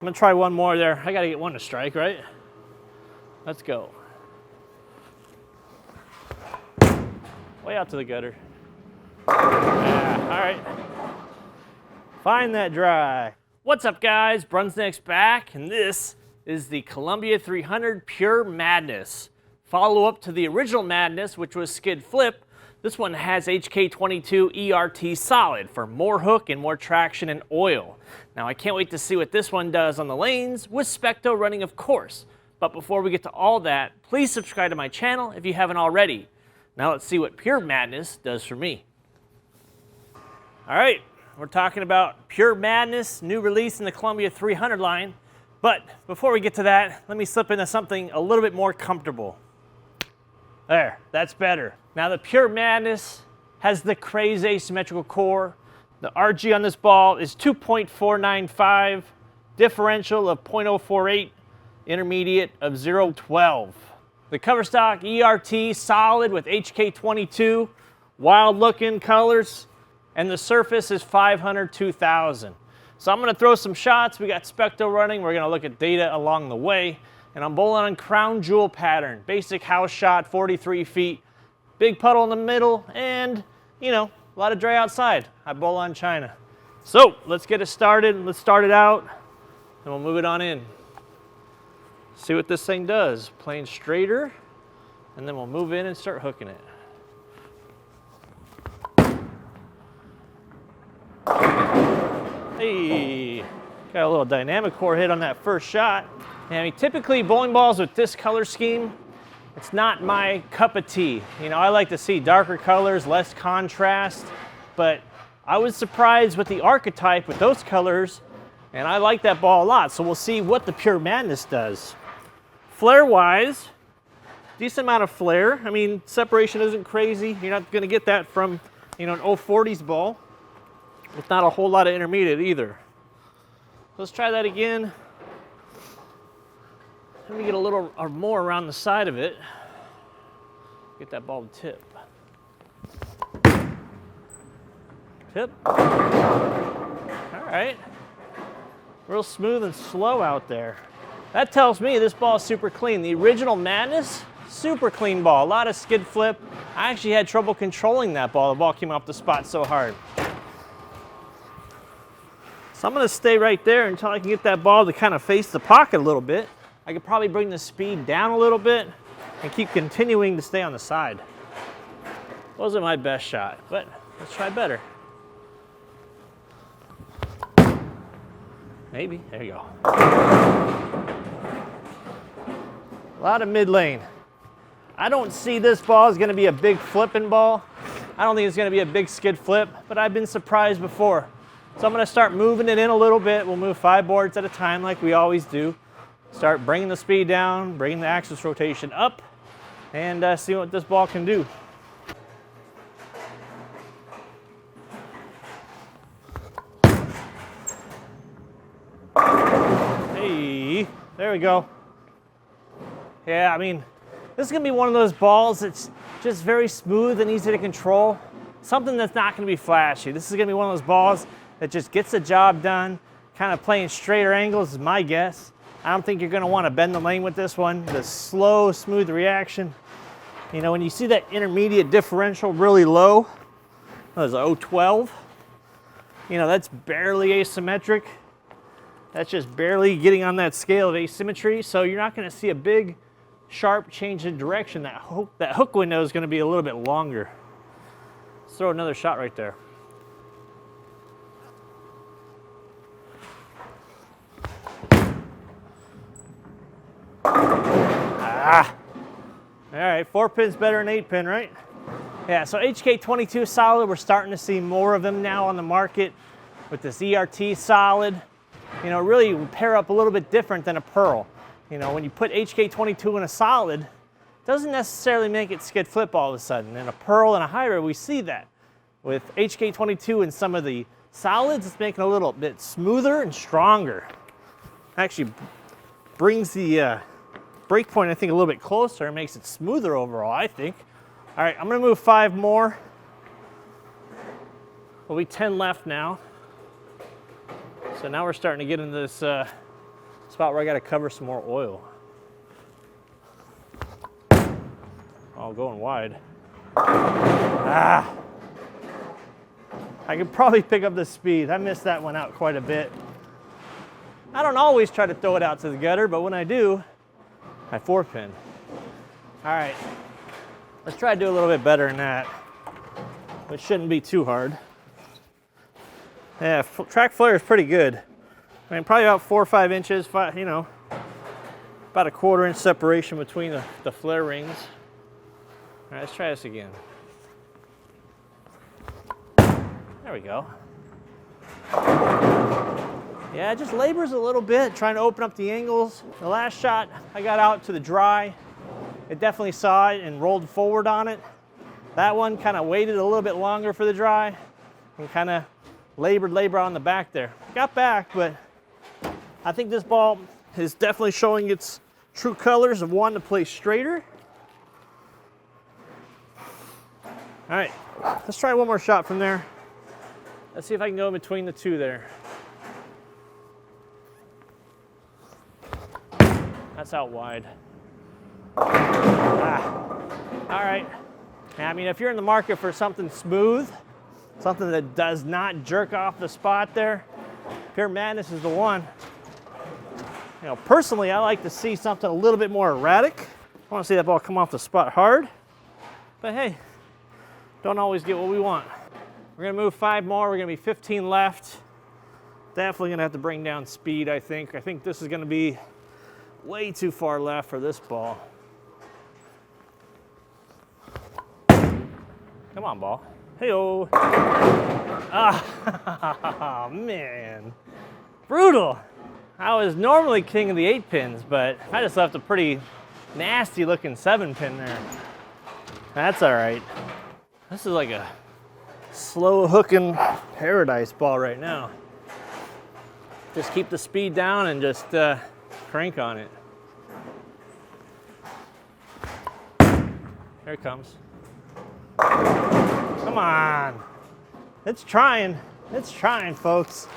I'm gonna try one more there. I gotta get one to strike, right? Let's go. Way out to the gutter. Yeah, all right. Find that dry. What's up, guys? BrunsNick's back, and this is the Columbia 300 Pure Madness. Follow up to the original Madness, which was skid flip. This one has HK22 ERT Solid for more hook and more traction and oil. Now I can't wait to see what this one does on the lanes, with SPECTO running of course. But before we get to all that, please subscribe to my channel if you haven't already. Now let's see what Pure Madness does for me. All right, we're talking about Pure Madness, new release in the Columbia 300 line. But before we get to that, let me slip into something a little bit more comfortable. There, that's better. Now the Pure Madness has the Craze asymmetrical core. The RG on this ball is 2.495, differential of 0.048, intermediate of 0.12. The coverstock ERT Solid with HK22, wild looking colors, and the surface is 500/2000. So I'm gonna throw some shots. We got SPECTO running. We're gonna look at data along the way. And I'm bowling on crown jewel pattern, basic house shot, 43 feet, big puddle in the middle, and, you know, a lot of dry outside. I bowl on China. So let's get it started. Let's start it out, and we'll move it on in. See what this thing does. Playing straighter, and then we'll move in and start hooking it. Hey, got a little dynamic core hit on that first shot. I mean, typically bowling balls with this color scheme, it's not my cup of tea. You know, I like to see darker colors, less contrast, but I was surprised with the archetype with those colors, and I like that ball a lot. So we'll see what the Pure Madness does. Flare-wise, decent amount of flare. I mean, separation isn't crazy. You're not gonna get that from, you know, an 040s ball. With not a whole lot of intermediate either. Let's try that again. Let me get a little or more around the side of it. Get that ball to tip. Tip. All right. Real smooth and slow out there. That tells me this ball is super clean. The original Madness, super clean ball. A lot of skid flip. I actually had trouble controlling that ball. The ball came off the spot so hard. So I'm gonna stay right there until I can get that ball to kind of face the pocket a little bit. I could probably bring the speed down a little bit and keep continuing to stay on the side. Wasn't my best shot, but let's try better. Maybe, there you go. A lot of mid lane. I don't see this ball as gonna be a big flipping ball. I don't think it's gonna be a big skid flip, but I've been surprised before. So I'm gonna start moving it in a little bit. We'll move 5 boards at a time like we always do. Start bringing the speed down, bringing the axis rotation up, and see what this ball can do. Hey, there we go. Yeah, I mean, this is gonna be one of those balls that's just very smooth and easy to control. Something that's not gonna be flashy. This is gonna be one of those balls that just gets the job done, kind of playing straighter angles is my guess. I don't think you're gonna wanna bend the lane with this one. The slow, smooth reaction. You know, when you see that intermediate differential really low, that was 0.12, you know, that's barely asymmetric. That's just barely getting on that scale of asymmetry, so you're not gonna see a big, sharp change in direction. That hook window is gonna be a little bit longer. Let's throw another shot right there. All right, 4 pins better than 8 pin, right? Yeah, so HK22 Solid, we're starting to see more of them now on the market with this ERT Solid. You know, really pair up a little bit different than a Pearl. You know, when you put HK22 in a Solid, it doesn't necessarily make it skid flip all of a sudden. In a Pearl and a Hybrid, we see that. With HK22 and some of the Solids, it's making it a little bit smoother and stronger. Actually brings the break point, I think, a little bit closer and makes it smoother overall, I think. All right, I'm gonna move 5 more. Will be 10 left now. So now we're starting to get into this spot where I got to cover some more oil. Oh, going wide. Ah! I could probably pick up the speed. I missed that one out quite a bit. I don't always try to throw it out to the gutter, but when I do, I 4-pin. All right, let's try to do a little bit better than that, which shouldn't be too hard. Yeah, track flare is pretty good. I mean, probably about 4 or 5 inches, you know, about a 1/4 inch separation between the flare rings. All right, let's try this again. There we go. Yeah, it just labors a little bit, trying to open up the angles. The last shot, I got out to the dry. It definitely saw it and rolled forward on it. That one kind of waited a little bit longer for the dry and kind of labored on the back there. Got back, but I think this ball is definitely showing its true colors of wanting to play straighter. All right, let's try one more shot from there. Let's see if I can go in between the two there. That's out wide. Ah. All right. I mean, if you're in the market for something smooth, something that does not jerk off the spot there, Pure Madness is the one. You know, personally, I like to see something a little bit more erratic. I want to see that ball come off the spot hard. But hey, don't always get what we want. We're going to move 5 more. We're going to be 15 left. Definitely going to have to bring down speed, I think. I think this is going to be way too far left for this ball. Come on, ball. Hey-oh. Ah, man. Brutal. I was normally king of the 8-pins, but I just left a pretty nasty looking 7-pin there. That's all right. This is like a slow hooking paradise ball right now. Just keep the speed down and just crank on it. Here it comes. Come on. It's trying. It's trying, folks.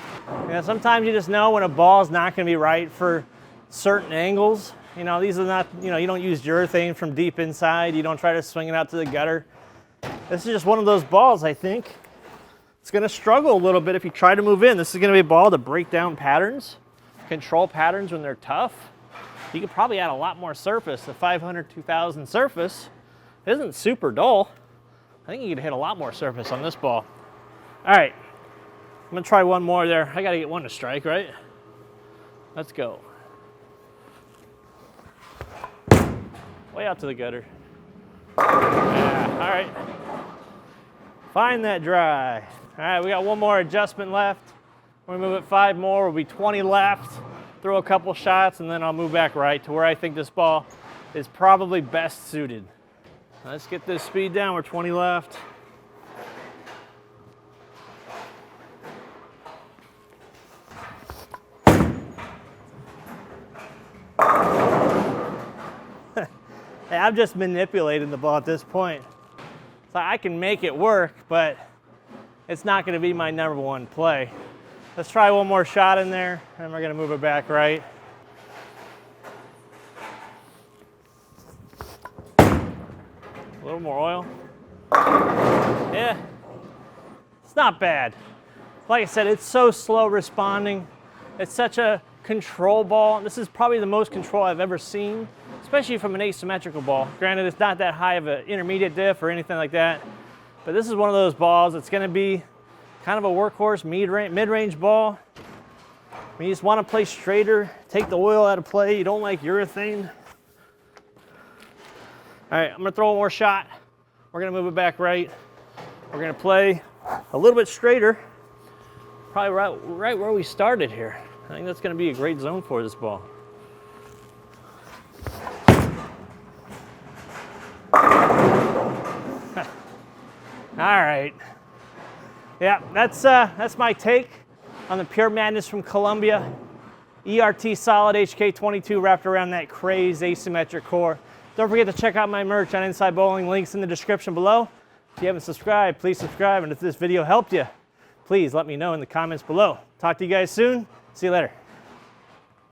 You know, sometimes you just know when a ball's not going to be right for certain angles. You know, these are not, you know, you don't use urethane from deep inside. You don't try to swing it out to the gutter. This is just one of those balls, I think. It's going to struggle a little bit if you try to move in. This is going to be a ball to break down patterns, control patterns when they're tough. You could probably add a lot more surface. The 500-2000 surface isn't super dull. I think you could hit a lot more surface on this ball. All right, I'm going to try one more there. I got to get one to strike, right? Let's go. Way out to the gutter. Yeah, all right. Find that dry. All right, we got one more adjustment left. We're gonna move it 5 more, we'll be 20 left. Throw a couple shots and then I'll move back right to where I think this ball is probably best suited. Let's get this speed down, we're 20 left. Hey, I'm just manipulating the ball at this point. So I can make it work, but it's not going to be my #1 play. Let's try one more shot in there, and we're going to move it back right. A little more oil. Yeah, it's not bad. Like I said, it's so slow responding. It's such a control ball. This is probably the most control I've ever seen, especially from an asymmetrical ball. Granted, it's not that high of an intermediate diff or anything like that, but this is one of those balls that's going to be kind of a workhorse mid-range ball. When you just want to play straighter, take the oil out of play, you don't like urethane. All right, I'm going to throw one more shot. We're going to move it back right. We're going to play a little bit straighter, probably right where we started here. I think that's going to be a great zone for this ball. All right. Yeah, that's my take on the Pure Madness from Columbia. ERT Solid HK22 wrapped around that Craze asymmetric core. Don't forget to check out my merch on Inside Bowling, links in the description below. If you haven't subscribed, please subscribe. And if this video helped you, please let me know in the comments below. Talk to you guys soon. See you later.